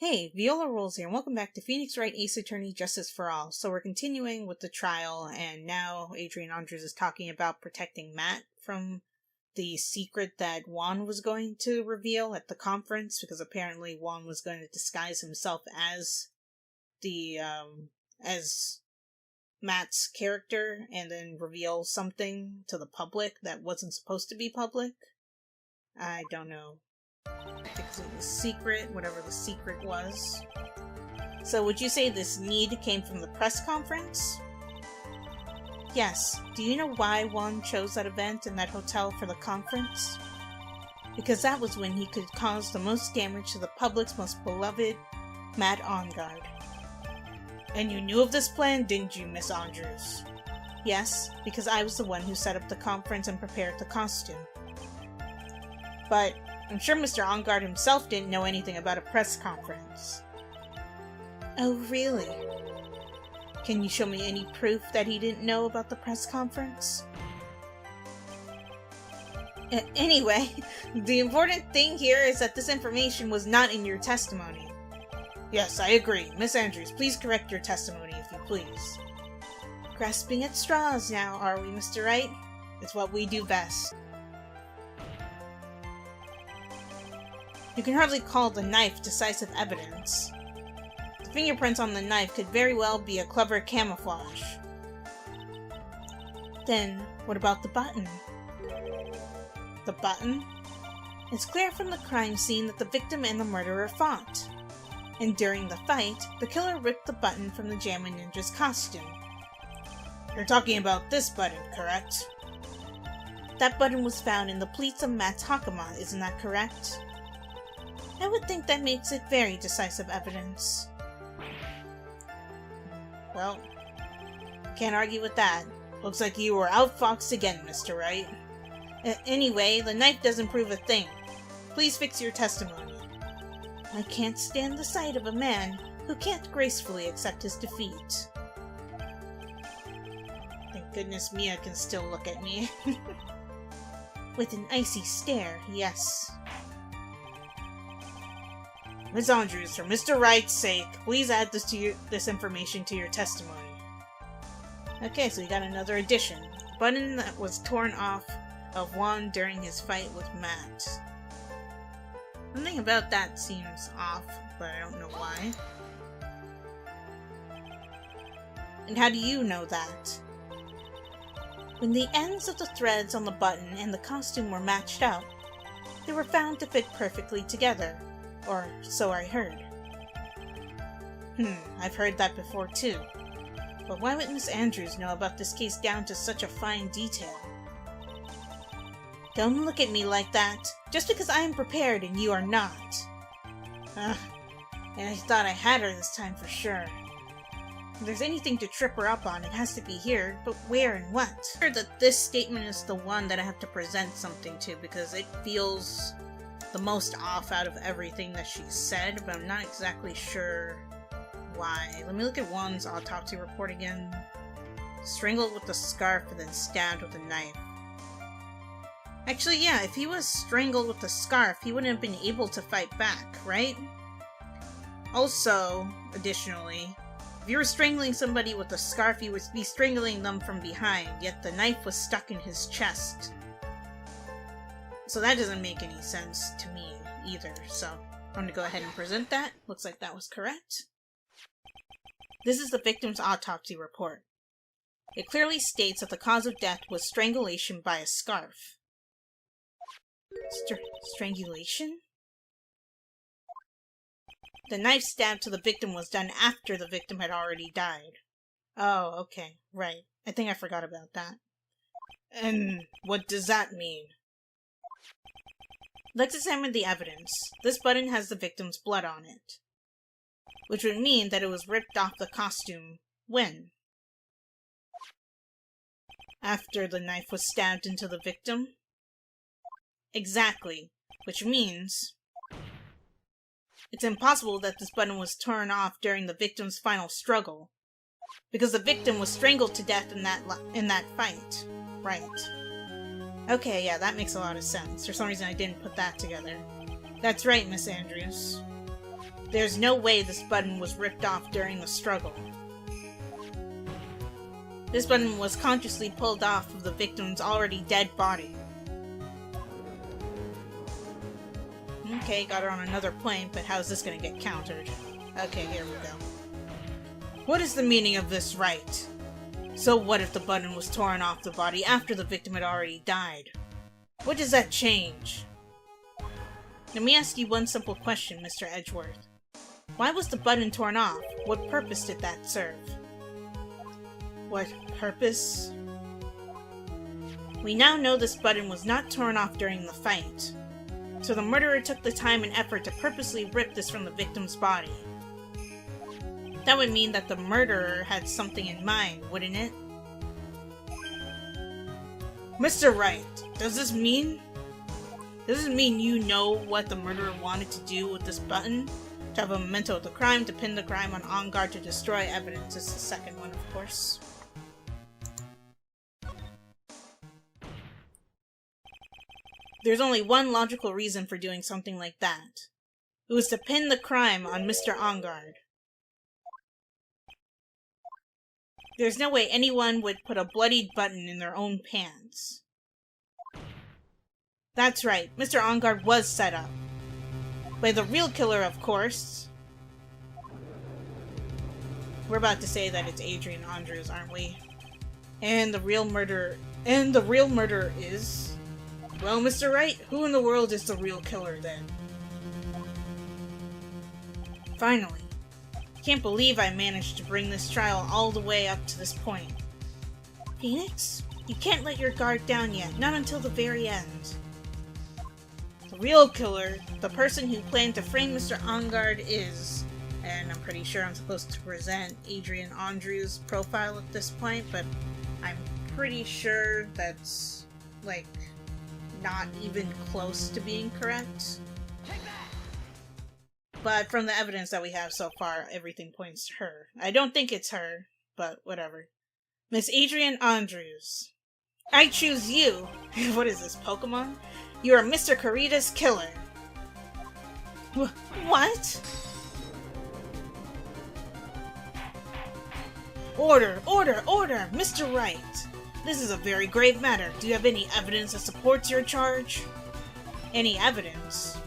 Hey, Viola Rules here, and welcome back to Phoenix Wright Ace Attorney Justice for All. So we're continuing with the trial, and now Adrian Andrews is talking about protecting Matt from the secret that Juan was going to reveal at the conference, because apparently Juan was going to disguise himself as as Matt's character, and then reveal something to the public that wasn't supposed to be public. I don't know. Because it was secret, whatever the secret was. So would you say this need came from the press conference? Yes. Do you know why Juan chose that event and that hotel for the conference? Because that was when he could cause the most damage to the public's most beloved, Matt Engard. And you knew of this plan, didn't you, Miss Andrews? Yes, because I was the one who set up the conference and prepared the costume. But I'm sure Mr. Engard himself didn't know anything about a press conference. Oh, really? Can you show me any proof that he didn't know about the press conference? Anyway, the important thing here is that this information was not in your testimony. Yes, I agree. Miss Andrews, please correct your testimony, if you please. Grasping at straws now, are we, Mr. Wright? It's what we do best. You can hardly call the knife decisive evidence. The fingerprints on the knife could very well be a clever camouflage. Then, what about the button? The button? It's clear from the crime scene that the victim and the murderer fought. And during the fight, the killer ripped the button from the Jammin' Ninja's costume. You're talking about this button, correct? That button was found in the pleats of Matt's hakama, isn't that correct? I would think that makes it very decisive evidence. Well, can't argue with that. Looks like you were outfoxed again, Mr. Wright. Anyway, the knife doesn't prove a thing. Please fix your testimony. I can't stand the sight of a man who can't gracefully accept his defeat. Thank goodness Mia can still look at me. With an icy stare, yes. Miss Andrews, for Mr. Wright's sake, please add this information to your testimony. Okay, so we got another addition. Button that was torn off of Juan during his fight with Matt. Something about that seems off, but I don't know why. And how do you know that? When the ends of the threads on the button and the costume were matched up, they were found to fit perfectly together. Or so I heard. I've heard that before too. But why would Miss Andrews know about this case down to such a fine detail? Don't look at me like that, just because I am prepared and you are not. And I thought I had her this time for sure. If there's anything to trip her up on, it has to be here, but where and what? I heard that this statement is the one that I have to present something to, because it feels the most off out of everything that she said, but I'm not exactly sure why. Let me look at Juan's autopsy report again. Strangled with a scarf and then stabbed with a knife. Actually, yeah, if he was strangled with a scarf, he wouldn't have been able to fight back, right? Also, additionally, if you were strangling somebody with a scarf, you would be strangling them from behind, yet the knife was stuck in his chest. So that doesn't make any sense to me either, so I'm going to go ahead and present that. Looks like that was correct. This is the victim's autopsy report. It clearly states that the cause of death was strangulation by a scarf. Strangulation? The knife stab to the victim was done after the victim had already died. Oh, okay, right. I think I forgot about that. And what does that mean? Let's examine the evidence. This button has the victim's blood on it, which would mean that it was ripped off the costume when? After the knife was stabbed into the victim? Exactly, which means it's impossible that this button was torn off during the victim's final struggle, because the victim was strangled to death in that fight. Right. Okay, yeah, that makes a lot of sense. For some reason I didn't put that together. That's right, Miss Andrews. There's no way this button was ripped off during the struggle. This button was consciously pulled off of the victim's already dead body. Okay, got her on another point, but how's this gonna get countered? Okay, here we go. What is the meaning of this, Wright? So what if the button was torn off the body after the victim had already died? What does that change? Let me ask you one simple question, Mr. Edgeworth. Why was the button torn off? What purpose did that serve? What purpose? We now know this button was not torn off during the fight. So the murderer took the time and effort to purposely rip this from the victim's body. That would mean that the murderer had something in mind, wouldn't it? Mr. Wright, does this mean you know what the murderer wanted to do with this button? To have a memento of the crime, to pin the crime on guard, to destroy evidence is the second one, of course. There's only one logical reason for doing something like that. It was to pin the crime on Mr. Engard. There's no way anyone would put a bloodied button in their own pants. That's right, Mr. Engard was set up. By the real killer, of course. We're about to say that it's Adrian Andrews, aren't we? And the real murderer is... Well, Mr. Wright, who in the world is the real killer, then? Finally. Can't believe I managed to bring this trial all the way up to this point. Phoenix? You can't let your guard down yet, not until the very end. The real killer, the person who planned to frame Mr. Engard is... And I'm pretty sure I'm supposed to present Adrian Andrews' profile at this point, but I'm pretty sure that's, like, not even close to being correct. But from the evidence that we have so far, everything points to her. I don't think it's her, but whatever. Miss Adrian Andrews. I choose you! What is this, Pokemon? You are Mr. Kurita's killer. What? Order! Order! Order! Mr. Wright! This is a very grave matter. Do you have any evidence that supports your charge? Any evidence?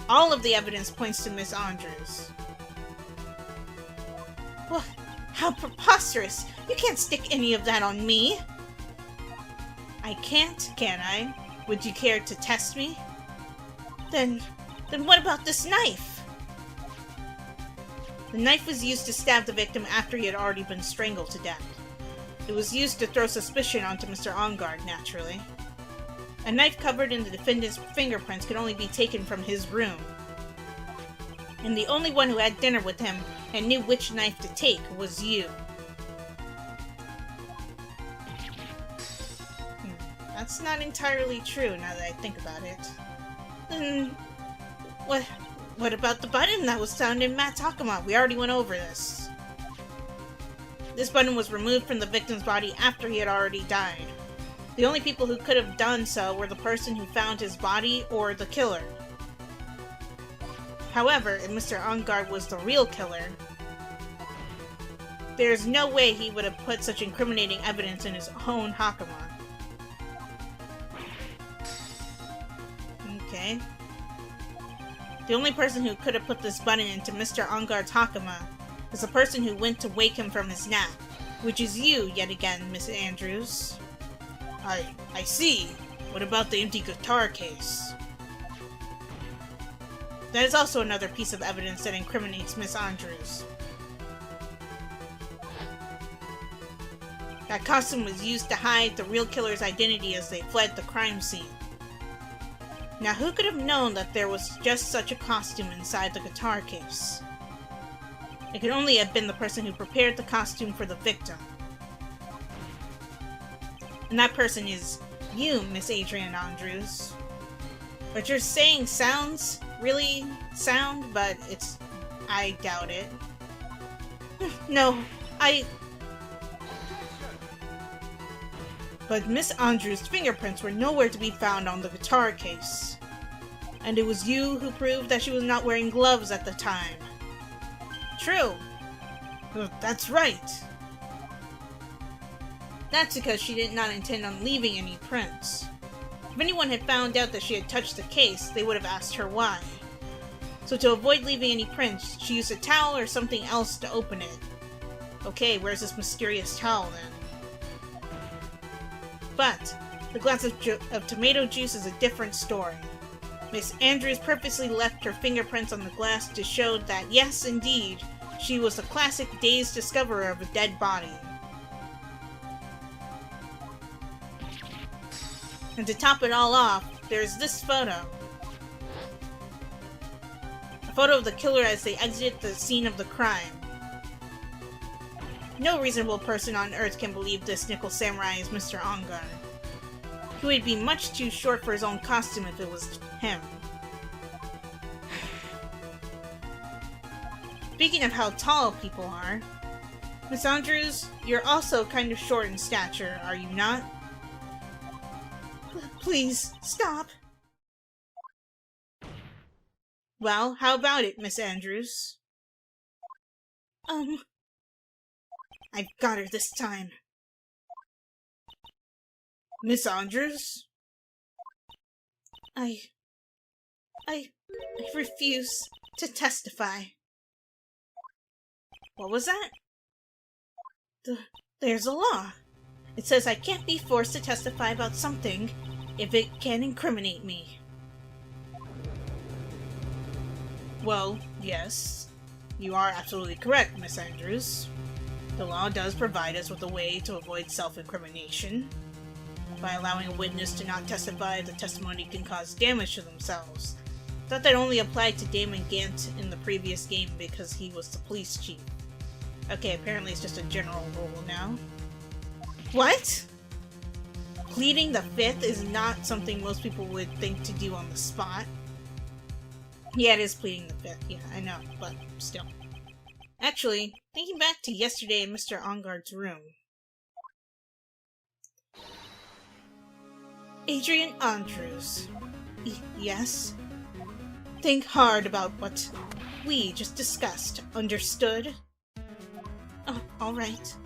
All of the evidence points to Miss Andrews. What? How preposterous! You can't stick any of that on me! I can't, can I? Would you care to test me? Then what about this knife? The knife was used to stab the victim after he had already been strangled to death. It was used to throw suspicion onto Mr. Engard, naturally. A knife covered in the defendant's fingerprints could only be taken from his room. And the only one who had dinner with him and knew which knife to take was you. That's not entirely true now that I think about it. Then, what about the button that was found in Matt Takuma? We already went over this. This button was removed from the victim's body after he had already died. The only people who could have done so were the person who found his body or the killer. However, if Mr. Engard was the real killer, there's no way he would have put such incriminating evidence in his own Hakama. Okay. The only person who could have put this button into Mr. Engard's Hakama is the person who went to wake him from his nap, which is you, yet again, Miss Andrews. I see. What about the empty guitar case? That is also another piece of evidence that incriminates Miss Andrews. That costume was used to hide the real killer's identity as they fled the crime scene. Now, who could have known that there was just such a costume inside the guitar case? It could only have been the person who prepared the costume for the victim. And that person is you, Miss Adrian Andrews. What you're saying sounds really sound, but I doubt it. No, But Miss Andrews' fingerprints were nowhere to be found on the guitar case. And it was you who proved that she was not wearing gloves at the time. True. That's right. That's because she did not intend on leaving any prints. If anyone had found out that she had touched the case, they would have asked her why. So to avoid leaving any prints, she used a towel or something else to open it. Okay, where's this mysterious towel then? But the glass of tomato juice is a different story. Miss Andrews purposely left her fingerprints on the glass to show that, yes, indeed, she was the classic dazed discoverer of a dead body. And to top it all off, there's this photo. A photo of the killer as they exit the scene of the crime. No reasonable person on Earth can believe this Nickel Samurai is Mr. Ongar. He would be much too short for his own costume if it was him. Speaking of how tall people are, Miss Andrews, you're also kind of short in stature, are you not? Please, stop. Well, how about it, Miss Andrews? I've got her this time. Miss Andrews? I refuse to testify. What was that? There's a law. It says I can't be forced to testify about something if it can incriminate me. Well, yes. You are absolutely correct, Miss Andrews. The law does provide us with a way to avoid self-incrimination. By allowing a witness to not testify, the testimony can cause damage to themselves. I thought that only applied to Damon Gant in the previous game because he was the police chief. Okay, apparently it's just a general rule now. What? Pleading the fifth is not something most people would think to do on the spot. Yeah, it is pleading the fifth, yeah, I know, but still. Actually, thinking back to yesterday in Mr. Ongar's room. Adrian Andrews. Yes? Think hard about what we just discussed, understood? Oh, alright.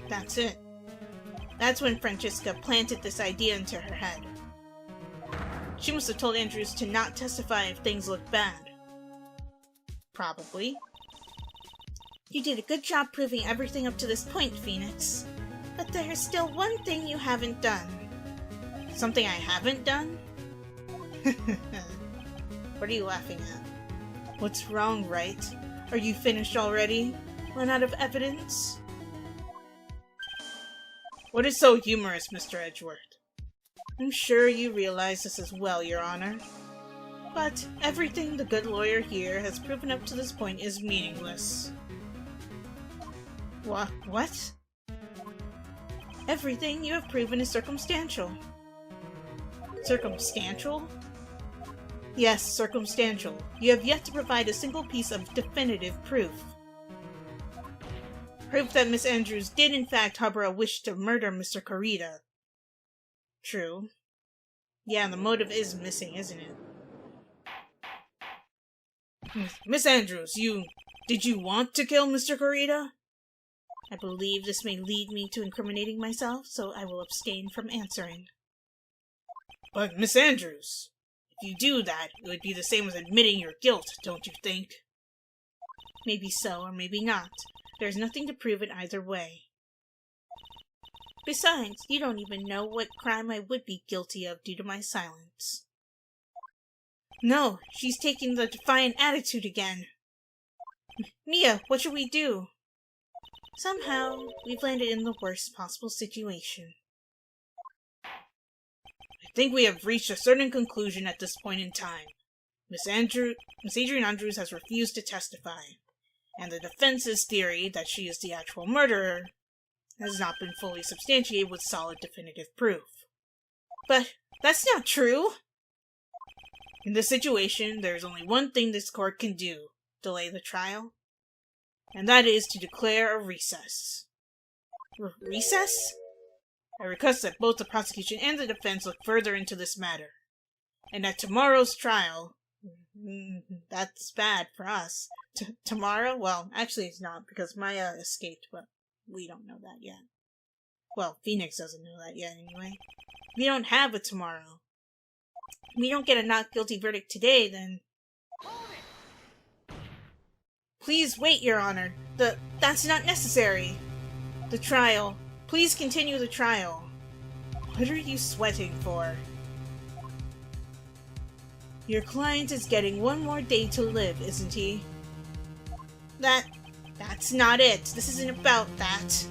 That's it. That's when Francesca planted this idea into her head. She must have told Andrews to not testify if things looked bad. Probably. You did a good job proving everything up to this point, Phoenix. But there's still one thing you haven't done. Something I haven't done? What are you laughing at? What's wrong, Wright? Are you finished already? Run out of evidence? What is so humorous, Mr. Edgeworth? I'm sure you realize this as well, Your Honor. But everything the good lawyer here has proven up to this point is meaningless. What? Everything you have proven is circumstantial. Circumstantial? Yes, circumstantial. You have yet to provide a single piece of definitive proof. Proof that Miss Andrews did in fact harbor a wish to murder Mr. Kurita. True. Yeah, the motive is missing, isn't it? Miss Andrews, did you want to kill Mr. Kurita? I believe this may lead me to incriminating myself, so I will abstain from answering. But, Miss Andrews, if you do that, it would be the same as admitting your guilt, don't you think? Maybe so, or maybe not. There's nothing to prove it either way. Besides, you don't even know what crime I would be guilty of due to my silence. No, she's taking the defiant attitude again. Mia, what should we do? Somehow, we've landed in the worst possible situation. I think we have reached a certain conclusion at this point in time. Miss Adrian Andrews has refused to testify, and the defense's theory that she is the actual murderer has not been fully substantiated with solid definitive proof. But that's not true! In this situation, there is only one thing this court can do: delay the trial. And that is to declare a recess. Recess? I request that both the prosecution and the defense look further into this matter. And at tomorrow's trial... that's bad for us. Tomorrow? Well, actually it's not, because Maya escaped, but we don't know that yet. Well, Phoenix doesn't know that yet anyway. We don't have a tomorrow. If we don't get a not guilty verdict today, then... Please wait, Your Honor. That's not necessary. The trial. Please continue the trial. What are you sweating for? Your client is getting one more day to live, isn't he? That's not it. This isn't about that.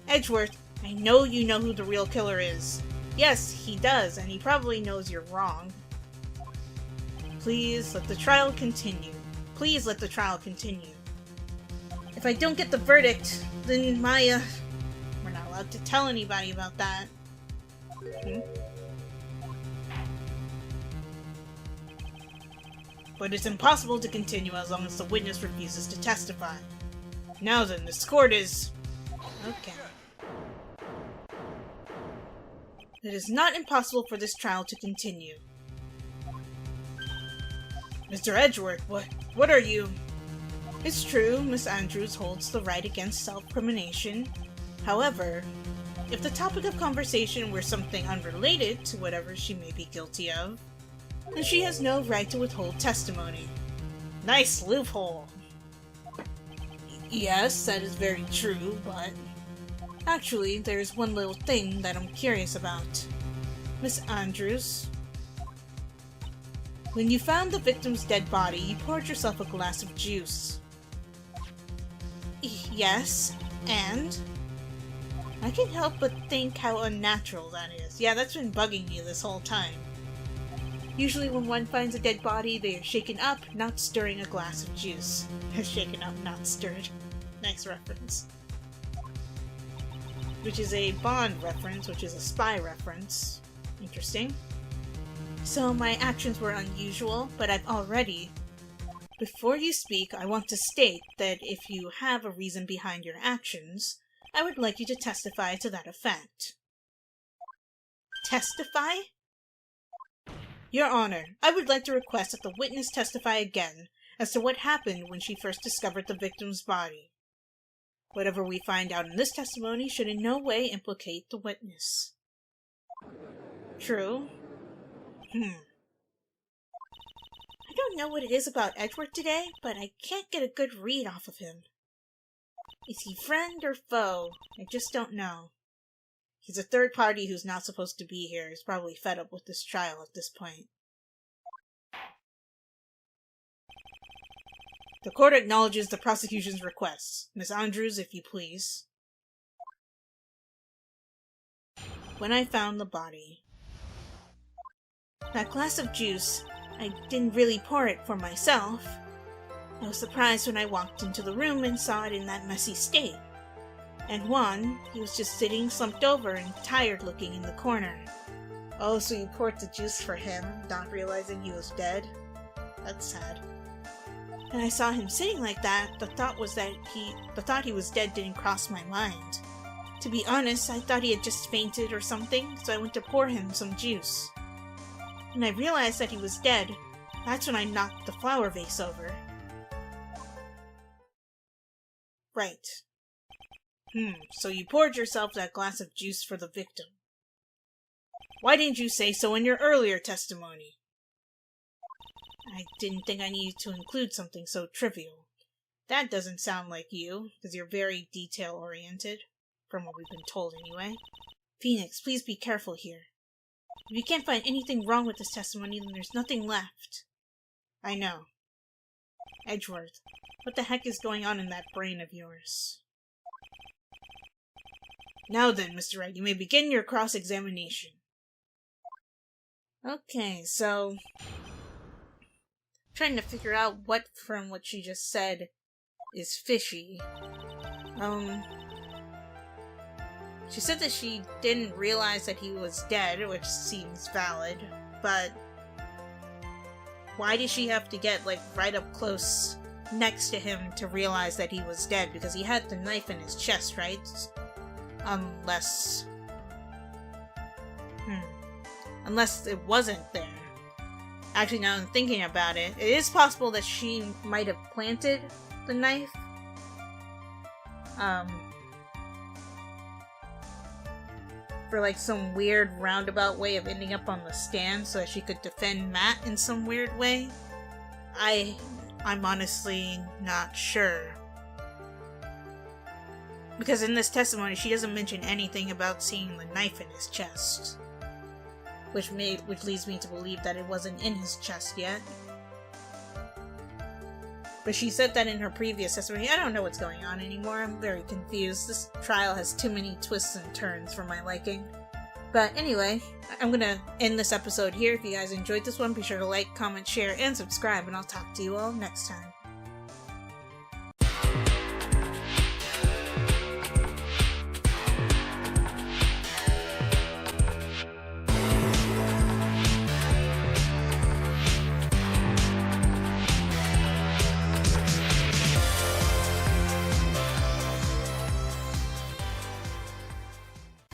Edgeworth, I know you know who the real killer is. Yes, he does, and he probably knows you're wrong. Please let the trial continue. Please let the trial continue. If I don't get the verdict, then Maya... We're not allowed to tell anybody about that. But it's impossible to continue as long as the witness refuses to testify. Now then, this court is... Okay. It is not impossible for this trial to continue. Mr. Edgeworth, what are you... It's true, Miss Andrews holds the right against self-crimination. However, if the topic of conversation were something unrelated to whatever she may be guilty of, then she has no right to withhold testimony. Nice loophole! Yes, that is very true, but... Actually, there's one little thing that I'm curious about. Miss Andrews... When you found the victim's dead body, you poured yourself a glass of juice. Yes, and? I can't help but think how unnatural that is. Yeah, that's been bugging me this whole time. Usually when one finds a dead body, they are shaken up, not stirring a glass of juice. Shaken up, not stirred. Nice reference. Which is a Bond reference, which is a spy reference. Interesting. So my actions were unusual, but I've already... Before you speak, I want to state that if you have a reason behind your actions, I would like you to testify to that effect. Testify? Your Honor, I would like to request that the witness testify again as to what happened when she first discovered the victim's body. Whatever we find out in this testimony should in no way implicate the witness. True. I don't know what it is about Edgeworth today, but I can't get a good read off of him. Is he friend or foe? I just don't know. He's a third party who's not supposed to be here. He's probably fed up with this trial at this point. The court acknowledges the prosecution's requests. Miss Andrews, if you please. When I found the body... That glass of juice, I didn't really pour it for myself. I was surprised when I walked into the room and saw it in that messy state. And Juan, he was just sitting slumped over and tired looking in the corner. Oh, so you poured the juice for him, not realizing he was dead? That's sad. And I saw him sitting like that, the thought he was dead didn't cross my mind. To be honest, I thought he had just fainted or something, so I went to pour him some juice. When I realized that he was dead, that's when I knocked the flower vase over. Right. So you poured yourself that glass of juice for the victim. Why didn't you say so in your earlier testimony? I didn't think I needed to include something so trivial. That doesn't sound like you, because you're very detail-oriented, from what we've been told anyway. Phoenix, please be careful here. If you can't find anything wrong with this testimony, then there's nothing left. I know. Edgeworth, what the heck is going on in that brain of yours? Now then, Mr. Wright, you may begin your cross-examination. Okay, so... trying to figure out what from what she just said is fishy. She said that she didn't realize that he was dead, which seems valid, but why did she have to get, like, right up close next to him to realize that he was dead? Because he had the knife in his chest, right? Unless... Unless it wasn't there. Actually, now I'm thinking about it, it is possible that she might have planted the knife. For like some weird roundabout way of ending up on the stand so that she could defend Matt in some weird way. I'm honestly not sure. Because in this testimony, she doesn't mention anything about seeing the knife in his chest. Which leads me to believe that it wasn't in his chest yet. But she said that in her previous testimony. I don't know what's going on anymore. I'm very confused. This trial has too many twists and turns for my liking. But anyway, I'm gonna end this episode here. If you guys enjoyed this one, be sure to like, comment, share, and subscribe, and I'll talk to you all next time.